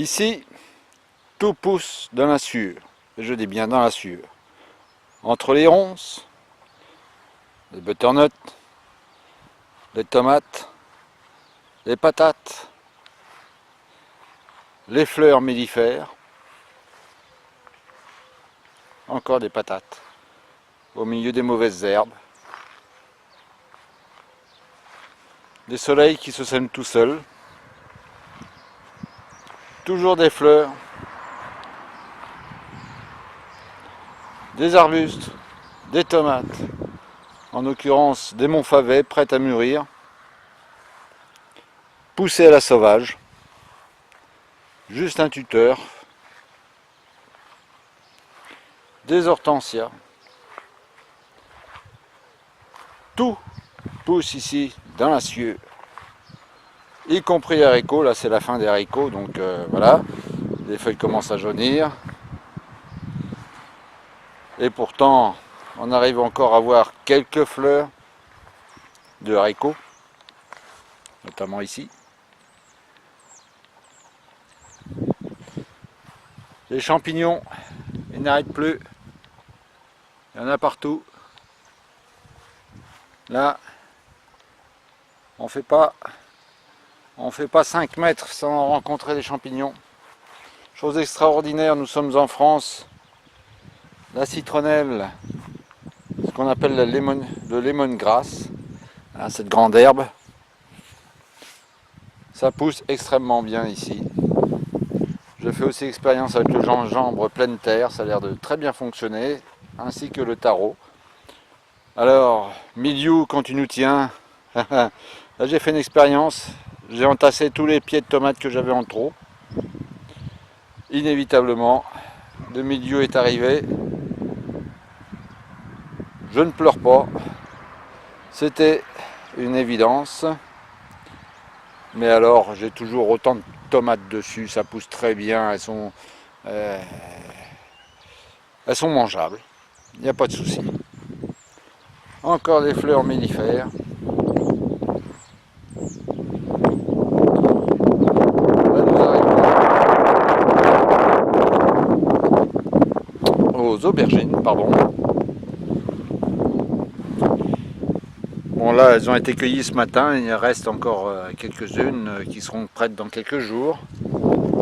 Ici, tout pousse dans la sueur. Et je dis bien dans la sueur. Entre les ronces, les butternuts, les tomates, les patates, les fleurs mellifères, encore des patates, au milieu des mauvaises herbes, des soleils qui se sèment tout seuls, toujours des fleurs, des arbustes, des tomates, en l'occurrence des montfavets prêts à mûrir, poussés à la sauvage, juste un tuteur, des hortensias, tout pousse ici dans la sueur, y compris les haricots. Là c'est la fin des haricots, donc voilà, les feuilles commencent à jaunir, et pourtant on arrive encore à voir quelques fleurs de haricots, notamment ici. Les champignons, ils n'arrêtent plus, il y en a partout. Là, on fait pas 5 mètres sans rencontrer des champignons. Chose extraordinaire, nous sommes en France. La citronnelle, ce qu'on appelle le lemongrass, hein, cette grande herbe, ça pousse extrêmement bien ici. Je fais aussi expérience avec le gingembre pleine terre, ça a l'air de très bien fonctionner, ainsi que le taro. Alors, milieu, quand tu nous tiens, là j'ai fait une expérience, j'ai entassé tous les pieds de tomates que j'avais en trop. Inévitablement, le milieu est arrivé. Je ne pleure pas, c'était une évidence. Mais alors, j'ai toujours autant de tomates dessus, ça pousse très bien, elles sont mangeables, il n'y a pas de souci. Encore des fleurs mellifères. Là, nous arrivons aux aubergines, pardon. Bon là, elles ont été cueillies ce matin, il reste encore quelques-unes qui seront prêtes dans quelques jours.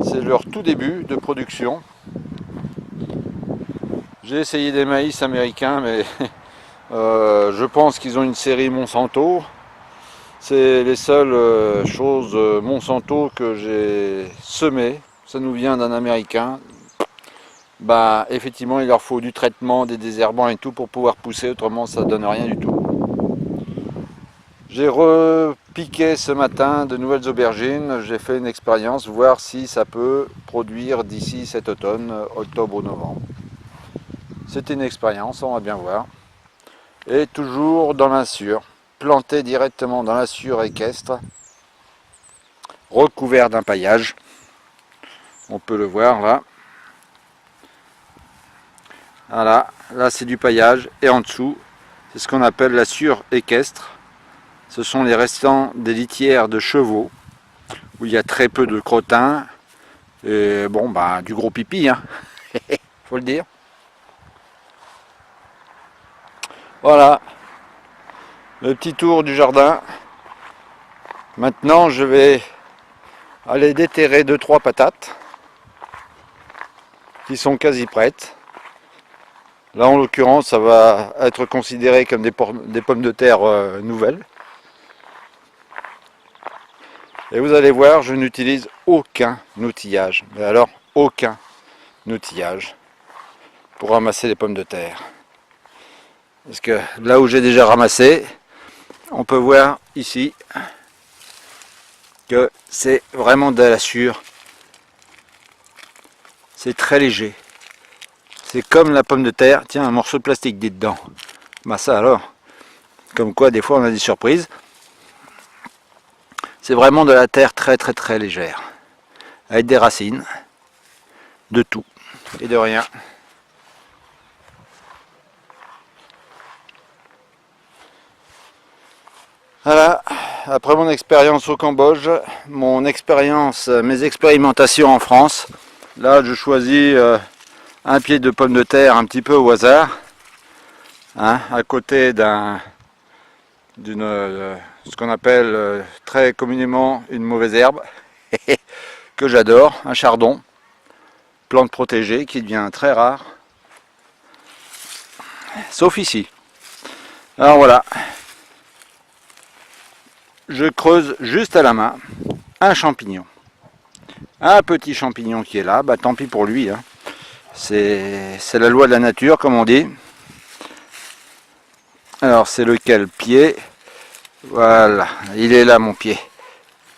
C'est leur tout début de production. J'ai essayé des maïs américains, mais je pense qu'ils ont une série Monsanto. C'est les seules choses Monsanto que j'ai semées. Ça nous vient d'un américain. Bah effectivement, il leur faut du traitement, des désherbants et tout pour pouvoir pousser, autrement ça donne rien du tout. J'ai repiqué ce matin de nouvelles aubergines, j'ai fait une expérience, voir si ça peut produire d'ici cet automne, octobre ou novembre. C'est une expérience, on va bien voir. Et toujours dans la sûre, planté directement dans la sûre équestre, recouvert d'un paillage. On peut le voir là. Voilà, là c'est du paillage et en dessous, c'est ce qu'on appelle la sûre équestre. Ce sont les restants des litières de chevaux, où il y a très peu de crottins, et bon, bah, du gros pipi, hein, faut le dire. Voilà, le petit tour du jardin. Maintenant, je vais aller déterrer 2-3 patates, qui sont quasi prêtes. Là, en l'occurrence, ça va être considéré comme des pommes de terre nouvelles. Et vous allez voir, je n'utilise aucun outillage. Mais alors, aucun outillage pour ramasser les pommes de terre. Parce que là où j'ai déjà ramassé, on peut voir ici que c'est vraiment de la sûre. C'est très léger. C'est comme la pomme de terre. Tiens, un morceau de plastique dit dedans. Bah ça alors. Comme quoi, des fois, on a des surprises. C'est vraiment de la terre très légère, avec des racines, de tout et de rien. Voilà, après mon expérience au Cambodge, mes expérimentations en France, là je choisis un pied de pomme de terre un petit peu au hasard, hein, à côté ce qu'on appelle très communément une mauvaise herbe, que j'adore, un chardon, plante protégée qui devient très rare, sauf ici. Alors voilà, je creuse juste à la main un champignon. Un petit champignon qui est là, bah tant pis pour lui, hein. C'est la loi de la nature comme on dit. Alors c'est lequel pied? Voilà, il est là mon pied.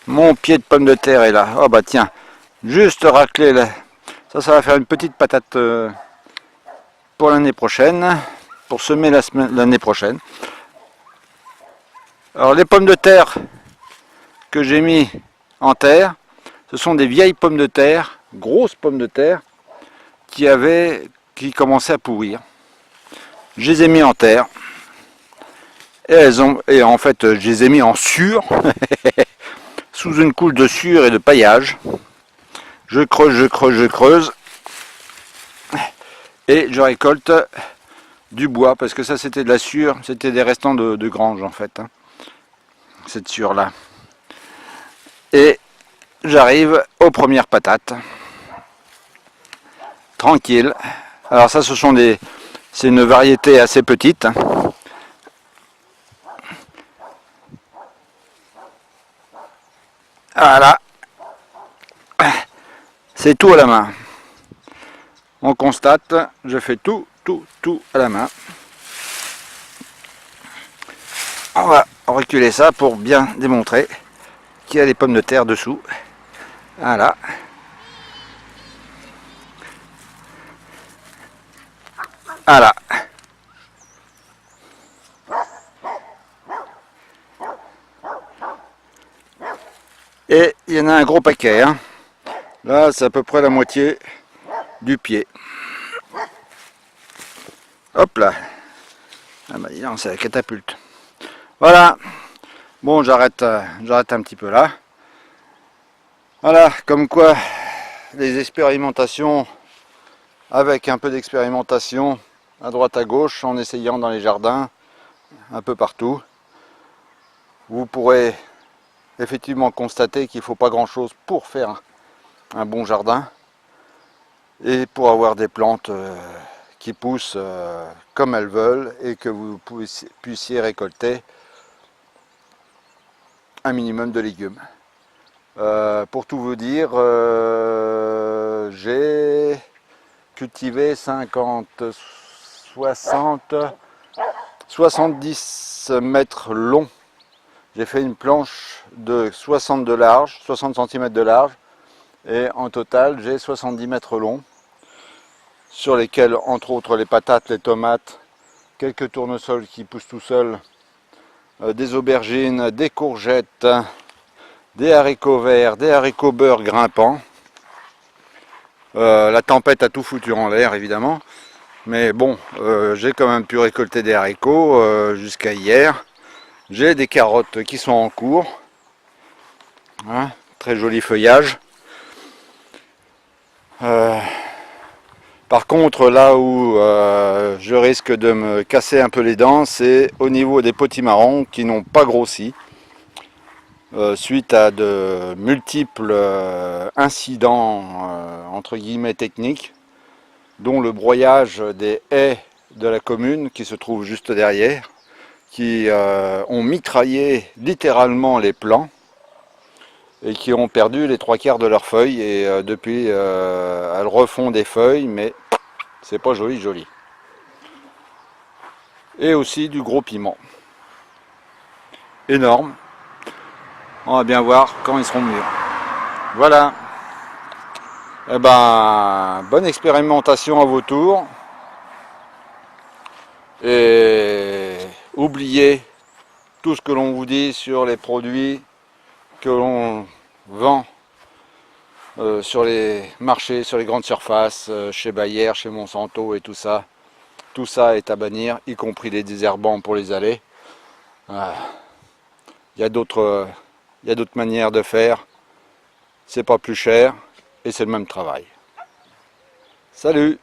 Mon pied de pomme de terre est là. Oh bah tiens, juste racler là. Ça va faire une petite patate pour l'année prochaine, pour semer l'année prochaine. Alors les pommes de terre que j'ai mis en terre, ce sont des vieilles pommes de terre, grosses pommes de terre, qui commençaient à pourrir. Je les ai mis en terre. Et en fait, je les ai mis en sûre, sous une couche de sûre et de paillage. Je creuse, et je récolte du bois, parce que ça c'était de la sûre, c'était des restants de grange en fait, hein, cette sûre là. Et j'arrive aux premières patates, tranquille. Alors ça c'est une variété assez petite. Voilà, c'est tout à la main. On constate, je fais tout à la main. On va reculer ça pour bien démontrer qu'il y a des pommes de terre dessous. Voilà. Voilà. Et il y en a un gros paquet, hein. Là, c'est à peu près la moitié du pied. Hop là. Ah bah non, c'est la catapulte. Voilà. Bon, j'arrête un petit peu là. Voilà, comme quoi les expérimentations, avec un peu d'expérimentation à droite à gauche, en essayant dans les jardins, un peu partout, vous pourrez effectivement constater qu'il ne faut pas grand chose pour faire un bon jardin et pour avoir des plantes qui poussent comme elles veulent et que vous puissiez récolter un minimum de légumes. Pour tout vous dire, j'ai cultivé 50, 60, 70 mètres longs. J'ai fait une planche de 60 de large, 60 cm de large, et en total j'ai 70 mètres longs, sur lesquels entre autres les patates, les tomates, quelques tournesols qui poussent tout seuls, des aubergines, des courgettes, des haricots verts, des haricots beurre grimpants. La tempête a tout foutu en l'air évidemment, mais bon, j'ai quand même pu récolter des haricots jusqu'à hier. J'ai des carottes qui sont en cours, hein, très joli feuillage. Par contre, là où je risque de me casser un peu les dents, c'est au niveau des potimarrons qui n'ont pas grossi, suite à de multiples incidents entre guillemets techniques, dont le broyage des haies de la commune qui se trouve juste derrière, qui ont mitraillé littéralement les plants et qui ont perdu les 3/4 de leurs feuilles, et depuis elles refont des feuilles, mais c'est pas joli. Et aussi du gros piment. Énorme. On va bien voir quand ils seront mûrs. Voilà. Eh ben, bonne expérimentation à vos tours. Et oubliez tout ce que l'on vous dit sur les produits que l'on vend sur les marchés, sur les grandes surfaces, chez Bayer, chez Monsanto et tout ça. Tout ça est à bannir, y compris les désherbants pour les allées. Il y a d'autres manières de faire. C'est pas plus cher et c'est le même travail. Salut!